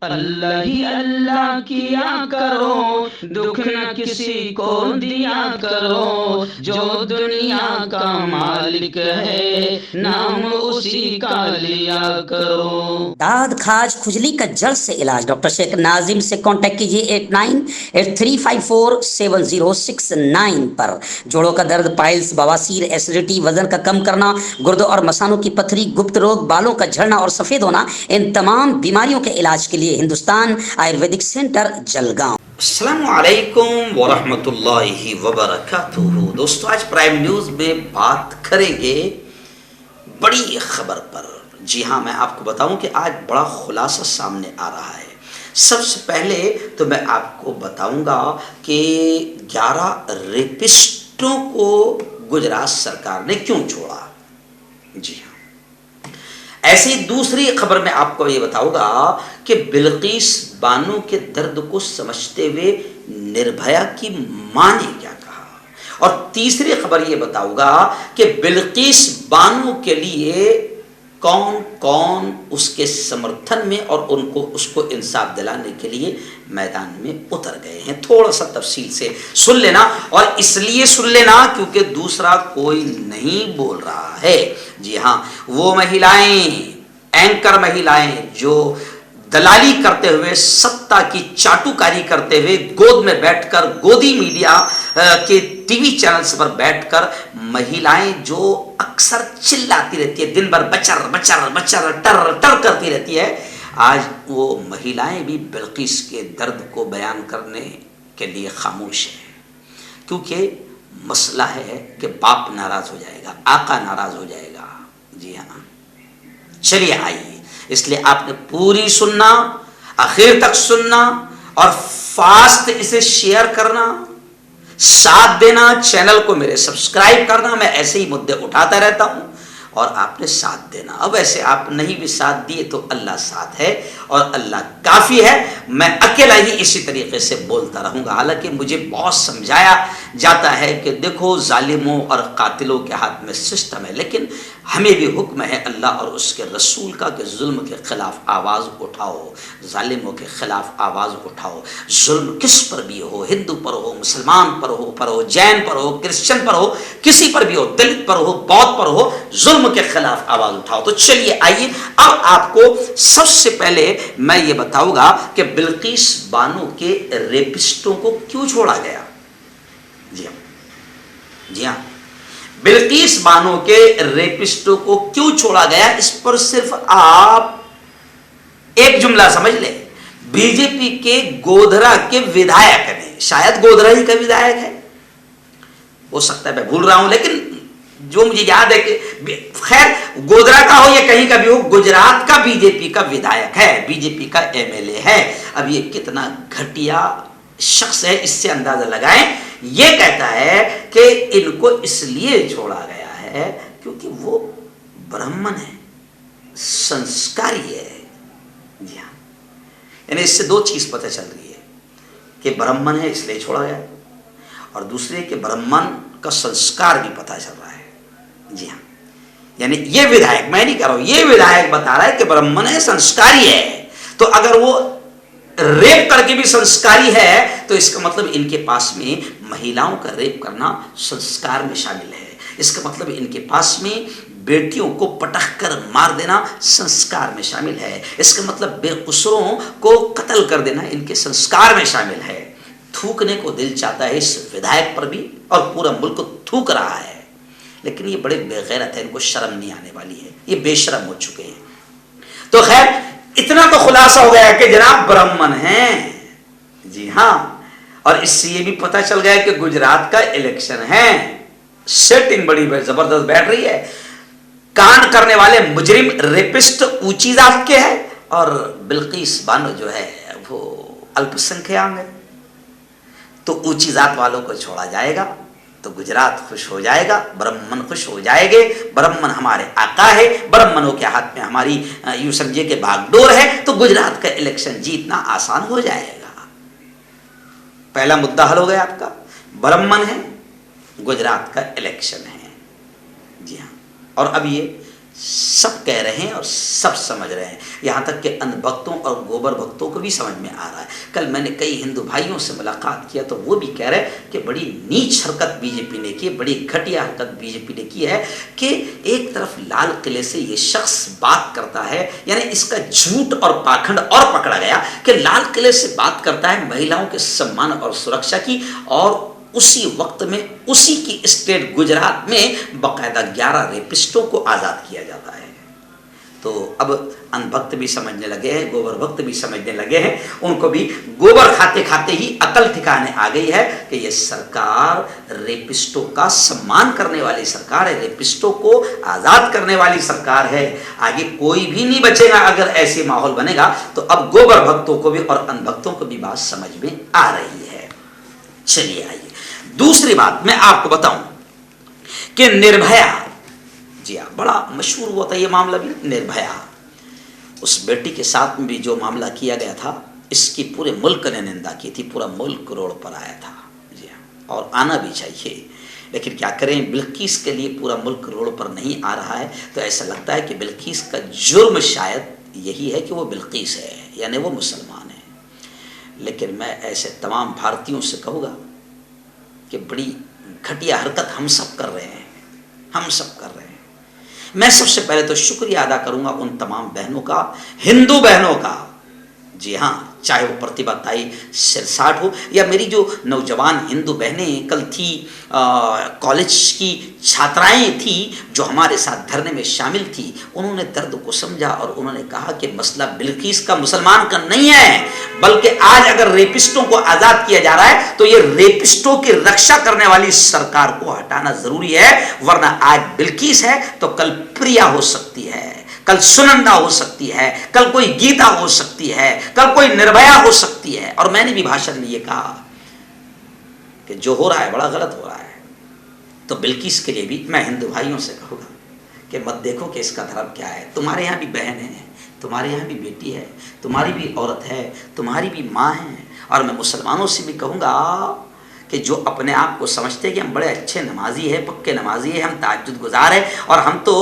اللہ ہی اللہ کیا کرو، دکھ نہ کسی کو دیا کرو، جو دنیا کا مالک ہے نام اسی کا لیا کرو۔ داد کھاج کھجلی کا جڑ سے علاج ڈاکٹر شیخ ناظم سے کانٹیکٹ کیجیے 8983547069 پر۔ جوڑوں کا درد، پائلس، بواسیر، ایسیڈیٹی، وزن کا کم کرنا، گردوں اور مثانوں کی پتھری، گپت روگ، بالوں کا جھڑنا اور سفید ہونا، ان تمام بیماریوں کے علاج کے لیے ہندوستان آیورویدک سینٹر جلگاؤں۔ السلام علیکم ورحمۃ اللہ وبرکاتہ۔ دوستو، آج پرائم نیوز میں بات کریں گے بڑی خبر پر۔ جی ہاں، میں آپ کو بتاؤں کہ آج بڑا خلاصہ سامنے آ رہا ہے۔ سب سے پہلے تو میں آپ کو بتاؤں گا کہ 11 ریپسٹوں کو گجرات سرکار نے کیوں چھوڑا۔ جی ہاں، ایسی دوسری خبر میں آپ کو یہ بتاؤں گا کہ بلقیس بانو کے درد کو سمجھتے ہوئے نربھیا کی ماں نے کیا کہا، اور تیسری خبر یہ بتاؤں گا کہ بلقیس بانو کے لیے کون کون اس کے سمرتھن میں اور اس کو انصاف دلانے کے لیے میدان میں اتر گئے ہیں۔ تھوڑا سا تفصیل سے سن لینا، اور اس لیے سن لینا کیونکہ دوسرا کوئی نہیں بول رہا ہے۔ جی ہاں، وہ مہیلائیں، اینکر مہیلائیں جو دلالی کرتے ہوئے، ستا کی چاٹوکاری کرتے ہوئے، گود میں بیٹھ کر گودی میڈیا کے ٹی وی چینلز پر بیٹھ کر مہیلائیں جو اکثر چلاتی رہتی ہے، دن بھر بچر بچر بچر ٹر ٹر کرتی رہتی ہے، آج وہ مہیلائیں بھی بلقیس کے درد کو بیان کرنے کے لیے خاموش ہیں، کیونکہ مسئلہ ہے کہ باپ ناراض ہو جائے گا، آقا ناراض ہو جائے گا۔ جی ہاں، چلیے آئیے، اس لیے آپ نے پوری سننا، آخر تک سننا، اور فاسٹ اسے شیئر کرنا، ساتھ دینا، چینل کو میرے سبسکرائب کرنا۔ میں ایسے ہی مدعے اٹھاتا رہتا ہوں اور آپ نے ساتھ دینا۔ اب ایسے آپ نہیں بھی ساتھ دیے تو اللہ ساتھ ہے اور اللہ کافی ہے۔ میں اکیلا ہی اسی طریقے سے بولتا رہوں گا، حالانکہ مجھے بہت سمجھایا جاتا ہے کہ دیکھو ظالموں اور قاتلوں کے ہاتھ میں سسٹم ہے، لیکن ہمیں بھی حکم ہے اللہ اور اس کے رسول کا کہ ظلم کے خلاف آواز اٹھاؤ، ظالموں کے خلاف آواز اٹھاؤ۔ ظلم کس پر بھی ہو، ہندو پر ہو، مسلمان پر ہو، جین پر ہو، کرسچن پر ہو، کسی پر بھی ہو، دلت پر ہو، بودھ پر ہو، ظلم کے خلاف آواز اٹھاؤ۔ تو چلیے آئیے، اب آپ کو سب سے پہلے میں یہ بتاؤں گا کہ بلقیس بانو کے ریپسٹوں کو کیوں چھوڑا گیا۔ جی ہاں، بلقیس بانو کے ریپسٹوں کو کیوں چھوڑا گیا، اس پر صرف آپ ایک جملہ سمجھ لیں۔ بی جے پی کے گودھرا کے ودھائک نے، شاید گودھرا ہی کا ودھائک ہے، ہو سکتا ہے میں بھول رہا ہوں، لیکن جو مجھے یاد ہے کہ خیر گودھرا کا ہو یا کہیں کا بھی ہو، گجرات کا بی جے پی کا ودھائک ہے، بی جے پی کا ایم ایل اے ہے۔ اب یہ کتنا گھٹیا شخص ہے، اس سے اندازہ لگائیں۔ یہ کہتا ہے کہ ان کو اس لیے چھوڑا گیا ہے کیونکہ وہ برہمن ہے، سنسکاری ہے۔ جی ہاں، یعنی اس سے دو چیز پتہ چل رہی ہے کہ برہمن ہے اس لیے چھوڑا گیا، اور دوسرے کہ برہمن کا سنسکار بھی پتہ چل رہا ہے۔ جی ہاں، یعنی یہ ودھائک، میں نہیں کہہ رہا ہوں، یہ ودھائک بتا رہا ہے کہ برہمن ہے، سنسکاری ہے، تو اگر وہ ریپ کر کے بھی سنسکاری ہے تو اس کا مطلب ان کے پاس میں مہیلاؤں کا ریپ کرنا سنسکار میں شامل ہے، اس کا مطلب ان کے پاس میں بیٹیوں کو پٹخ کر مار دینا سنسکار میں شامل ہے، اس کا مطلب بے قصوروں کو قتل کر دینا ان کے سنسکار میں شامل ہے۔ تھوکنے کو دل چاہتا ہے اس ودھائک پر بھی، اور پورا ملک تھوک رہا ہے، لیکن یہ بڑے بے غیرت ہیں، ان کو شرم نہیں آنے والی ہے، یہ بے شرم ہو چکے ہیں۔ تو خیر اتنا تو خلاصہ ہو گیا کہ جناب برہمن ہیں۔ جی ہاں، اور اس سے یہ بھی پتہ چل گیا کہ گجرات کا الیکشن ہے، سیٹنگ بڑی زبردست بیٹھ رہی ہے۔ کانڈ کرنے والے مجرم ریپسٹ اونچی ذات کے ہیں، اور بلقیس بانو جو ہے وہ الپ سنکھیانگ ہے، تو اونچی ذات والوں کو چھوڑا جائے گا تو گجرات خوش ہو جائے گا، برہمن خوش ہو جائے گے، برہمن ہمارے آقا ہے، برہمنوں کے ہاتھ میں ہماری یوں سمجھے کہ باغ ڈور ہے، تو گجرات کا الیکشن جیتنا آسان ہو جائے گا۔ پہلا مدعا حل ہو گیا آپ کا، برہمن ہے، گجرات کا الیکشن ہے۔ جی ہاں، اور اب یہ सब कह रहे हैं और सब समझ रहे हैं, यहाँ तक कि अंध भक्तों और गोबर भक्तों को भी समझ में आ रहा है। कल मैंने कई हिंदू भाइयों से मुलाकात किया तो वो भी कह रहे हैं कि बड़ी नीच हरकत बीजेपी ने की, बड़ी घटिया हरकत बीजेपी ने की है कि एक तरफ लाल किले से ये शख्स बात करता है, यानी इसका झूठ और पाखंड और पकड़ा गया कि लाल किले से बात करता है महिलाओं के सम्मान और सुरक्षा की, और उसी वक्त में उसी की स्टेट गुजरात में बाकायदा 11 रेपिस्टों को आजाद किया जाता है। तो अब अनभक्त भी समझने लगे हैं, गोबर भक्त भी समझने लगे हैं, उनको भी गोबर खाते खाते ही अकल ठिकाने आ गई है कि ये सरकार रेपिस्टों का सम्मान करने वाली सरकार है, रेपिस्टों को आजाद करने वाली सरकार है। आगे कोई भी नहीं बचेगा अगर ऐसे माहौल बनेगा। तो अब गोबर भक्तों को भी और अनभक्तों को भी बात समझ में आ रही है। चलिए आइए दूसरी बात मैं आपको बताऊं कि निर्भया, जी हाँ, बड़ा मशहूर हुआ था ये मामला भी, निर्भया, उस बेटी के साथ में भी जो मामला किया गया था, इसकी पूरे मुल्क ने निंदा की थी, पूरा मुल्क रोड पर आया था। जी हाँ, और आना भी चाहिए, लेकिन क्या करें, बिल्किस के लिए पूरा मुल्क रोड पर नहीं आ रहा है। तो ऐसा लगता है कि बिल्किस का जुर्म शायद यही है कि वो बिल्किस है, यानी वो मुसलमान है। लेकिन मैं ऐसे तमाम भारतीयों से कहूँगा कि बड़ी घटिया हरकत हम सब कर रहे हैं, हम सब कर रहे हैं। मैं सबसे पहले तो शुक्रिया अदा करूंगा उन तमाम बहनों का, हिंदू बहनों का, जी हाँ, चाहे वो प्रतिभा ताई सिरसाट हो या मेरी जो नौजवान हिंदू बहनें कल थी, कॉलेज की छात्राएं थी जो हमारे साथ धरने में शामिल थी, उन्होंने दर्द को समझा और उन्होंने कहा कि मसला बिल्किस का मुसलमान का नहीं है, बल्कि आज अगर रेपिस्टों को आजाद किया जा रहा है तो ये रेपिस्टों की रक्षा करने वाली सरकार को हटाना जरूरी है, वरना आज बिल्किस है तो कल प्रिया हो सकती है, कल सुनंदा हो सकती है, कल कोई गीता हो सकती है, कल कोई निर्भया हो सकती है। और मैंने भी भाषण में ये कहा कि जो हो रहा है बड़ा गलत हो रहा है। तो बिल्किस के लिए भी मैं हिंदू भाइयों से कहूँगा कि मत देखो कि इसका धर्म क्या है, तुम्हारे यहाँ भी बहन है, तुम्हारे यहाँ भी बेटी है, तुम्हारी भी औरत है, तुम्हारी भी माँ है। और मैं मुसलमानों से भी कहूँगा कि जो अपने आप को समझते हैं कि हम बड़े अच्छे नमाजी हैं, पक्के नमाजी हैं, हम तहज्जुद गुजार हैं और हम तो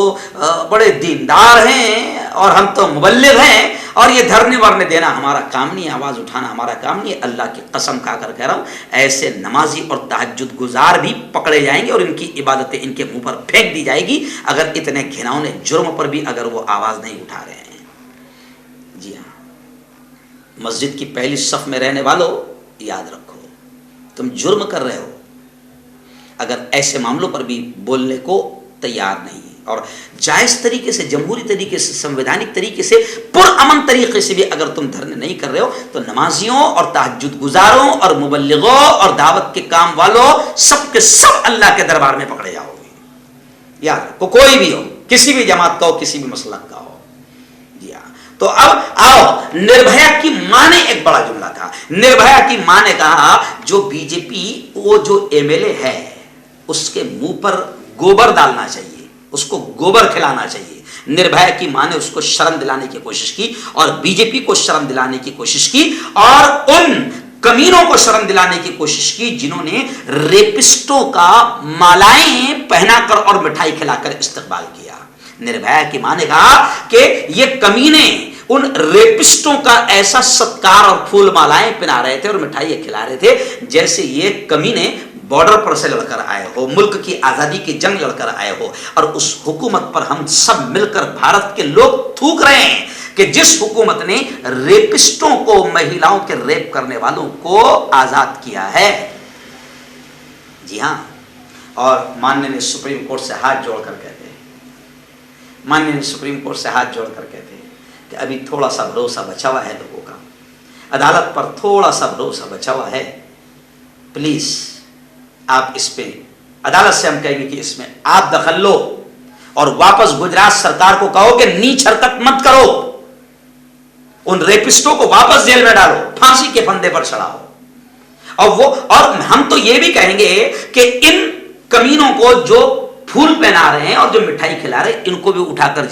बड़े दीनदार हैं और हम तो मुबल्लिग हैं और ये धरने वरने देना हमारा काम नहीं है, आवाज़ उठाना हमारा काम नहीं है, अल्लाह की कसम खाकर कह रहा हूँ, ऐसे नमाजी और तहज्जुद गुजार भी पकड़े जाएंगे और इनकी इबादतें इनके मुंह पर फेंक दी जाएगी अगर इतने घिनौने जुर्म पर भी अगर वो आवाज़ नहीं उठा रहे हैं। जी हाँ, मस्जिद की पहली सफ में रहने वालों, याद रखो तुम जुर्म कर रहे हो अगर ऐसे मामलों पर भी बोलने को तैयार नहीं है। और जायज़ तरीके से, जमहूरी तरीके से, संवैधानिक तरीके से, पुरअमन तरीके से भी अगर तुम धरने नहीं कर रहे हो तो नमाजियों और तहज्जुद गुजारों और मुबल्लिगों और दावत के काम वालों सब के सब अल्लाह के दरबार में पकड़े जाओगे। याद रखो, कोई भी हो, किसी भी जमात का हो, किसी भी मसलक का हो। तो अब आओ, निर्भया की मां ने एक बड़ा जुमला कहा। निर्भया की मां ने कहा जो बीजेपी वो जो एमएलए है उसके मुंह पर गोबर डालना चाहिए, उसको गोबर खिलाना चाहिए। निर्भया की मां ने उसको शर्म दिलाने की कोशिश की और बीजेपी को शर्म दिलाने की कोशिश की और उन कमीनों को शर्म दिलाने की कोशिश की जिन्होंने रेपिस्टों का मालाएं पहनाकर और मिठाई खिलाकर इस्तकबाल किया। निर्भया की मां ने कहा कि ये कमीने उन रेपिस्टों का ऐसा सत्कार और फूल मालाएं पहना रहे थे और मिठाई खिला रहे थे जैसे ये कमीने बॉर्डर पर से लड़कर आए हो, मुल्क की आजादी की जंग लड़कर आए हो। और उस हुकूमत पर हम सब मिलकर भारत के लोग थूक रहे हैं कि जिस हुकूमत ने रेपिस्टों को, महिलाओं के रेप करने वालों को आजाद किया है। जी हां, और माननीय सुप्रीम कोर्ट से हाथ जोड़कर कहते हैं, माननीय सुप्रीम कोर्ट से हाथ जोड़कर कहते हैं कि अभी थोड़ा सा भरोसा बचा हुआ है लोगों का, अदालत पर थोड़ा सा भरोसा बचा हुआ है। प्लीज आप इस पे, अदालत से हम कहेंगे कि इसमें आप दखल लो और वापस गुजरात सरकार को कहो कि नीच हरकत मत करो, उन रेपिस्टों को वापस जेल में डालो, फांसी के फंदे पर चढ़ाओ। और हम तो ये भी कहेंगे कि इन कमीनों को जो फूल पहना रहे हैं और जो मिठाई खिला रहे हैं, इनको भी उठाकर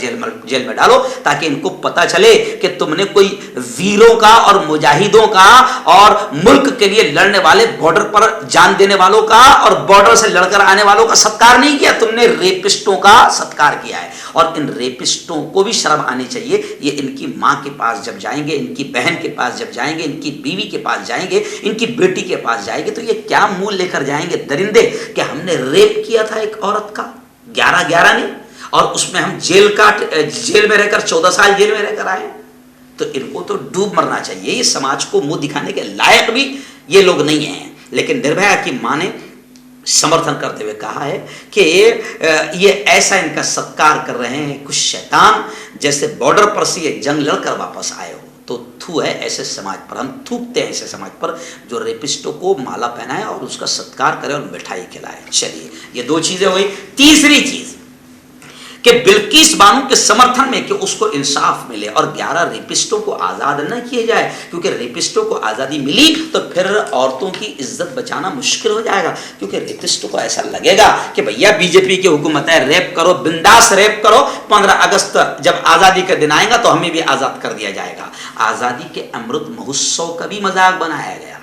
जेल में डालो, ताकि इनको पता चले कि तुमने कोई वीरों का और मुजाहिदों का और मुल्क के लिए लड़ने वाले, बॉर्डर पर जान देने वालों का और बॉर्डर से लड़कर आने वालों का सत्कार नहीं किया, तुमने रेपिस्टों का सत्कार किया है। और इन रेपिस्टों को भी शर्म आनी चाहिए। ये इनकी माँ के पास जब जाएंगे, इनकी बहन के पास जब जाएंगे, इनकी बीवी के पास जाएंगे, इनकी बेटी के पास जाएंगे, तो ये क्या मुंह लेकर जाएंगे दरिंदे कि हमने रेप किया था एक औरत का, 11 ने, और उसमें हम जेल में रहकर 14 साल जेल में रहकर आए। तो इनको तो डूब मरना चाहिए। ये समाज को मुंह दिखाने के लायक भी ये लोग नहीं हैं। लेकिन निर्भया की मां ने समर्थन करते हुए कहा है कि ये ऐसा इनका सत्कार कर रहे हैं कुछ शैतान, जैसे बॉर्डर पर से ये जंग लड़कर वापस आए हो। तो थू है ऐसे समाज पर, हम थूकते हैं ऐसे समाज पर जो रेपिस्टों को माला पहनाए और उसका सत्कार करे और मिठाई खिलाए। चलिए, ये 2 चीजें हुई। तीसरी चीज कि बिल्किस बानो के समर्थन में कि उसको इंसाफ मिले और 11 रेपिस्टों को आजाद न किए जाए, क्योंकि रेपिस्टों को आजादी मिली तो फिर औरतों की इज्जत बचाना मुश्किल हो जाएगा। क्योंकि रेपिस्टों को ऐसा लगेगा कि भैया बीजेपी की हुकूमत है, रेप करो, बिंदास रेप करो, 15 अगस्त जब आजादी का दिन आएगा तो हमें भी आजाद कर दिया जाएगा। आजादी के अमृत महोत्सव का भी मजाक बनाया गया।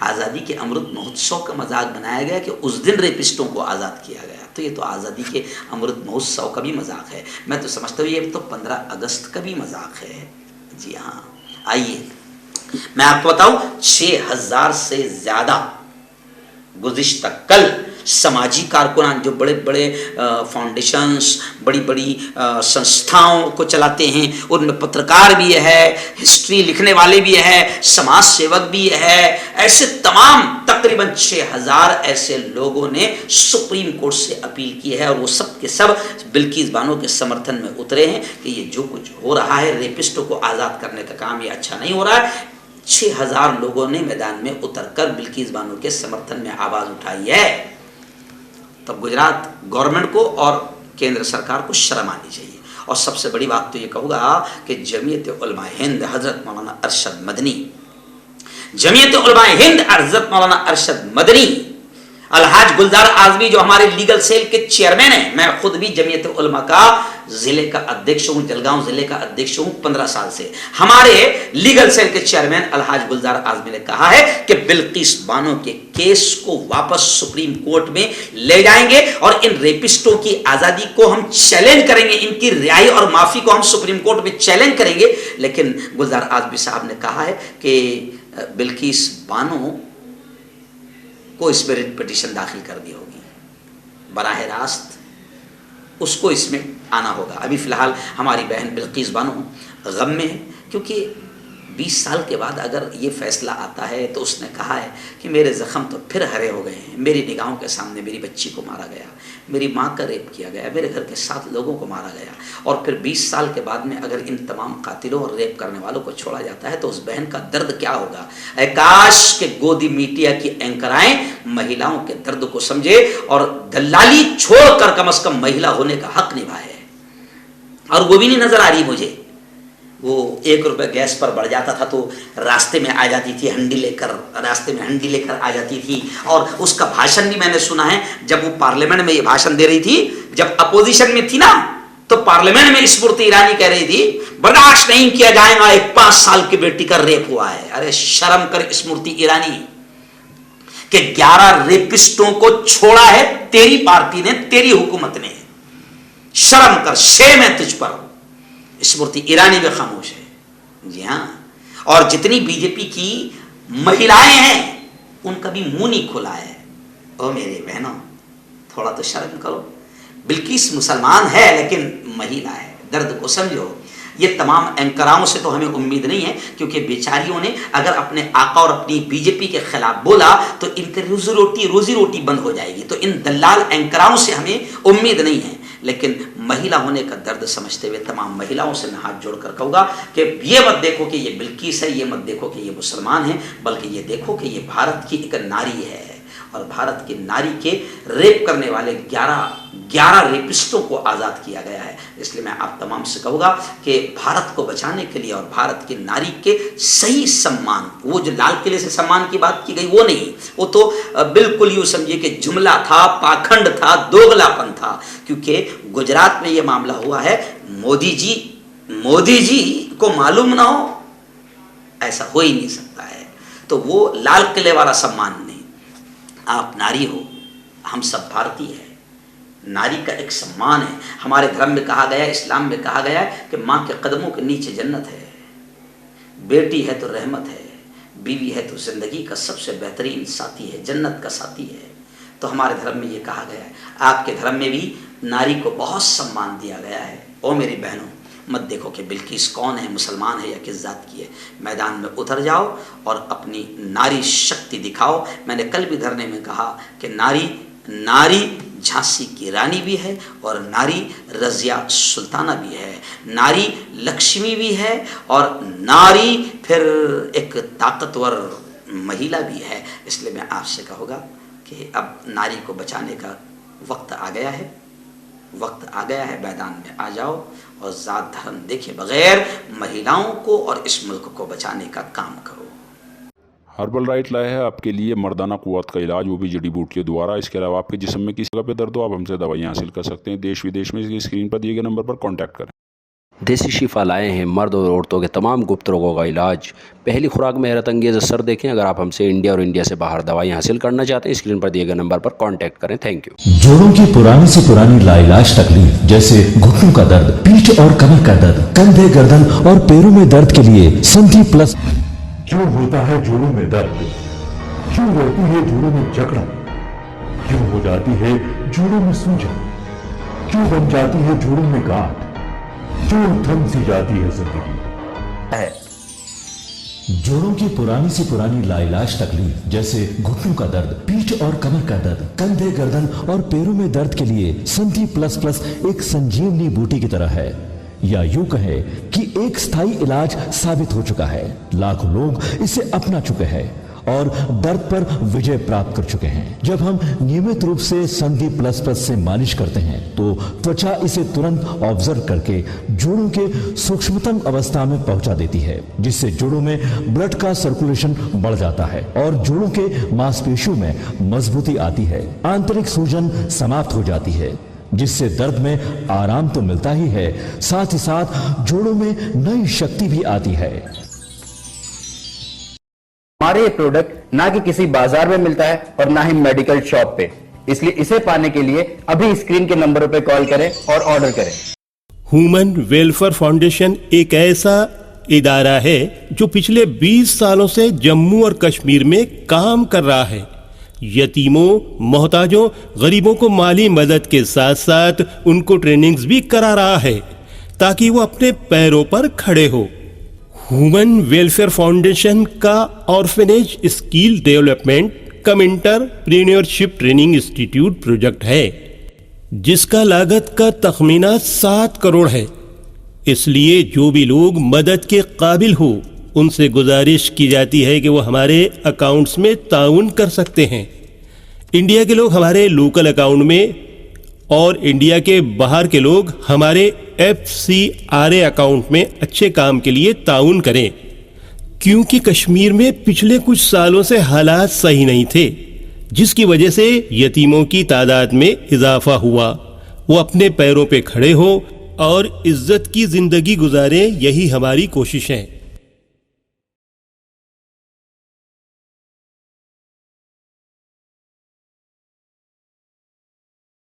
आजादी के अमृत महोत्सव का मजाक बनाया गया कि उस दिन रेपिस्टों को आजाद किया गया। तो ये तो आज़ादी के अमृत महोत्सव का भी मजाक है। मैं तो समझता हूँ ये तो 15 अगस्त का भी मजाक है। जी हाँ, आइए मैं आपको बताऊं, 6000 से ज्यादा गुज़िश्ता कल समाजी कारकुनान जो बड़े बड़े फाउंडेशंस, बड़ी बड़ी संस्थाओं को चलाते हैं, उनमें पत्रकार भी है, हिस्ट्री लिखने वाले भी है, समाज सेवक भी है, ऐसे तमाम तकरीबन 6000 ऐसे लोगों ने सुप्रीम कोर्ट से अपील की है और वो सब के सब बिल्किस बानो के समर्थन में उतरे हैं कि ये जो कुछ हो रहा है, रेपिस्टों को आज़ाद करने का काम, ये अच्छा नहीं हो रहा है। 6000 लोगों ने मैदान में उतरकर बिल्किस बानो के समर्थन में आवाज़ उठाई है। तब गुजरात गवर्नमेंट को और केंद्र सरकार को शर्म आनी चाहिए। और सबसे बड़ी बात तो ये कहूँगा कि जमीयत उलमा हिंद हजरत मौलाना अरशद मदनी, जमीयत उलमा हिंद हजरत मौलाना अरशद मदनी, अलहाज गुलजार आजमी जो हमारे लीगल सेल के चेयरमैन हैं, मैं खुद भी जमीयत उलमा का जिले का अध्यक्ष हूँ, जलगांव जिले का अध्यक्ष हूँ 15 साल से। हमारे लीगल सेल के चेयरमैन अलहाज गुलजार आजमी ने कहा है कि बिल्किस बानो के केस को वापस सुप्रीम कोर्ट में ले जाएंगे और इन रेपिस्टों की आजादी को हम चैलेंज करेंगे, इनकी रिहाई और माफी को हम सुप्रीम कोर्ट में चैलेंज करेंगे। लेकिन गुलजार आजमी साहब ने कहा है कि बिल्किस बानो को इसमें रिट पिटीशन दाखिल कर दी होगी, बराह रास्त उसको इसमें आना होगा। अभी फिलहाल हमारी बहन बिल्किस बानो गम में है, क्योंकि 20 साल के बाद अगर ये फैसला आता है तो उसने कहा है कि मेरे ज़ख्म तो फिर हरे हो गए हैं, मेरी निगाहों के सामने मेरी बच्ची को मारा गया, मेरी माँ का रेप किया गया, मेरे घर के 7 लोगों को मारा गया, और फिर 20 साल के बाद में अगर इन तमाम कातिलों और रेप करने वालों को छोड़ा जाता है तो उस बहन का दर्द क्या होगा। काश के गोदी मीडिया की एंकराएं महिलाओं के दर्द को समझे और दलाली छोड़कर कम से कम महिला होने का हक निभाए। और वो भी नहीं नजर आ रही मुझे। वो 1 रुपये गैस पर बढ़ जाता था तो रास्ते में आ जाती थी हंडी लेकर, रास्ते में हंडी लेकर आ जाती थी। और उसका भाषण भी मैंने सुना है, जब वो पार्लियामेंट में ये भाषण दे रही थी, जब अपोजिशन में थी ना, तो पार्लियामेंट में स्मृति ईरानी कह रही थी बर्दाश्त नहीं किया जाएगा, एक 5 साल की बेटी का रेप हुआ है। अरे शर्म कर स्मृति ईरानी कि 11 रेपिस्टों को छोड़ा है तेरी पार्टी ने, तेरी हुकूमत ने। शर्म कर, शेम है तुझ पर। स्मृति ईरानी भी खामोश है। जी हाँ, और जितनी बीजेपी की महिलाएं हैं उनका भी मुंह नहीं खुला है। ओ मेरे बहनों, थोड़ा तो शर्म करो। बिल्किस मुसलमान है लेकिन महिला है, दर्द को समझो। ये तमाम एंकराओं से तो हमें उम्मीद नहीं है, क्योंकि बेचारियों ने अगर अपने आका और अपनी बीजेपी के खिलाफ बोला तो इनकी रोजी रोटी बंद हो जाएगी। तो इन दलाल एंकराओं से हमें उम्मीद नहीं है। लेकिन महिला होने का दर्द समझते हुए तमाम महिलाओं से मैं हाथ जोड़कर कहूँगा कि ये मत देखो कि ये बिल्किस है, ये मत देखो कि ये मुसलमान है, बल्कि ये देखो कि ये भारत की एक नारी है اور بھارت کی ناری کے ریپ کرنے والے 11 ریپسٹوں کو آزاد کیا گیا ہے۔ اس لیے میں آپ تمام سے کہوں گا کہ بھارت کو بچانے کے لیے اور بھارت کی ناری کے صحیح سمان، وہ جو لال قلعے سے سمان کی بات کی گئی وہ نہیں، وہ تو بالکل یوں سمجھیے کہ جملہ تھا، پاکھنڈ تھا، دوغلاپن تھا، کیونکہ گجرات میں یہ معاملہ ہوا ہے۔ مودی جی کو معلوم نہ ہو، ایسا ہو ہی نہیں سکتا ہے۔ تو وہ لال قلعے والا سمان نہیں، آپ ناری ہو، ہم سب بھارتی ہیں، ناری کا ایک سمان ہے۔ ہمارے دھرم میں کہا گیا ہے، اسلام میں کہا گیا ہے کہ ماں کے قدموں کے نیچے جنت ہے، بیٹی ہے تو رحمت ہے، بیوی ہے تو زندگی کا سب سے بہترین ساتھی ہے، جنت کا ساتھی ہے۔ تو ہمارے دھرم میں یہ کہا گیا ہے، آپ کے دھرم میں بھی ناری کو بہت سمان دیا گیا ہے۔ او میری بہنوں، مت دیکھو کہ بلقیس کون ہے، مسلمان ہے یا کس ذات کی ہے، میدان میں اتر جاؤ اور اپنی ناری شکتی دکھاؤ۔ میں نے کل بھی دھرنے میں کہا کہ ناری جھانسی کی رانی بھی ہے اور ناری رضیہ سلطانہ بھی ہے، ناری لکشمی بھی ہے اور ناری پھر ایک طاقتور مہیلا بھی ہے۔ اس لیے میں آپ سے کہوں گا کہ اب ناری کو بچانے کا وقت آ گیا ہے، میدان میں آ جاؤ اور ذات دھرم دیکھے بغیر مہیلاؤں کو اور اس ملک کو بچانے کا کام کرو۔ ہربل رائٹ لائے ہے آپ کے لیے مردانہ قوت کا علاج، وہ بھی جڑی بوٹیوں دوارا۔ اس کے علاوہ آپ کے جسم میں کسی جگہ پہ درد ہو، آپ ہم سے دوائیاں حاصل کر سکتے ہیں۔ دیش ودیش میں اسکرین پر دیے گئے نمبر پر کانٹیکٹ کریں۔ دیسی شفا لائے ہیں مرد اور عورتوں کے تمام گپت روگوں کا علاج۔ پہلی خوراک میں حیرت انگیز اثر دیکھیں۔ اگر آپ ہم سے انڈیا اور انڈیا سے باہر دوائیاں حاصل کرنا چاہتے ہیں، اسکرین پر دیے گئے نمبر پر کانٹیکٹ کریں۔ Thank you. جوڑوں کی پرانی سے پرانی لاعلاج تکلیف جیسے گھٹنوں کا درد، پیٹھ اور کمر کا درد، کندھے، گردن اور پیروں میں درد کے لیے سندھی پلس۔ کیوں ہوتا ہے جوڑوں میں درد؟ کیوں رہتی ہے جوڑوں میں جکڑن؟ کیوں ہو جاتی ہے جوڑوں میں سوجن؟ کیوں بن جاتی ہے جوڑوں میں گاٹھ؟ کیوں تھم سی جاتی ہے زندگی؟ جوڑوں کی پرانی سے پرانی لاعلاج تکلیف جیسے گھٹنوں کا درد، پیٹھ اور کمر کا درد، کندھے، گردن اور پیروں میں درد کے لیے سندھی پلس پلس ایک سنجیونی بوٹی کی طرح ہے، یا یوں کہے کہ ایک ستھائی علاج ثابت ہو چکا ہے۔ لاکھوں لوگ اسے اپنا چکے ہیں اور درد پر وجے پراپت کر چکے ہیں۔ جب ہم نیمت روپ سے سندھی پلس پلس سے مالش کرتے ہیں تو توچا اسے ترنت آبزرو کر کے جوڑوں کے سوکشمتم اوستھا میں پہنچا دیتی ہے، جس سے جوڑوں میں بلڈ کا سرکولیشن بڑھ جاتا ہے اور جوڑوں کے ماس پیشیوں میں مضبوطی آتی ہے، آنترک سوجن سماپت ہو جاتی ہے، جس سے درد میں آرام تو ملتا ہی ہے، ساتھ ہی ساتھ جوڑوں میں نئی شکتی بھی آتی ہے۔ ہمارے یہ پروڈکٹ نہ کہ کسی بازار میں ملتا ہے اور نہ ہی میڈیکل شاپ پہ، اس لیے اسے پانے کے لیے ابھی اسکرین کے نمبروں پہ کال کریں اور آرڈر کریں۔ ہیومن ویلفیئر فاؤنڈیشن ایک ایسا ادارہ ہے جو پچھلے 20 سالوں سے جموں اور کشمیر میں کام کر رہا ہے۔ یتیموں، محتاجوں، غریبوں کو مالی مدد کے ساتھ ساتھ ان کو ٹریننگز بھی کرا رہا ہے تاکہ وہ اپنے پیروں پر کھڑے ہو۔ ہیومن ویلفیئر فاؤنڈیشن کا آرفنیج اسکل ڈیولپمنٹ کم انٹرپرینیورشپ ٹریننگ انسٹیٹیوٹ پروجیکٹ ہے، جس کا لاگت کا تخمینہ 7 کروڑ ہے۔ اس لیے جو بھی لوگ مدد کے قابل ہو ان سے گزارش کی جاتی ہے کہ وہ ہمارے اکاؤنٹس میں تعاون کر سکتے ہیں۔ انڈیا کے لوگ ہمارے لوکل اکاؤنٹ میں اور انڈیا کے باہر کے لوگ ہمارے FCRA اکاؤنٹ میں اچھے کام کے لیے تعاون کریں، کیونکہ کشمیر میں پچھلے کچھ سالوں سے حالات صحیح نہیں تھے، جس کی وجہ سے یتیموں کی تعداد میں اضافہ ہوا۔ وہ اپنے پیروں پہ کھڑے ہو اور عزت کی زندگی گزاریں، یہی ہماری کوشش ہے۔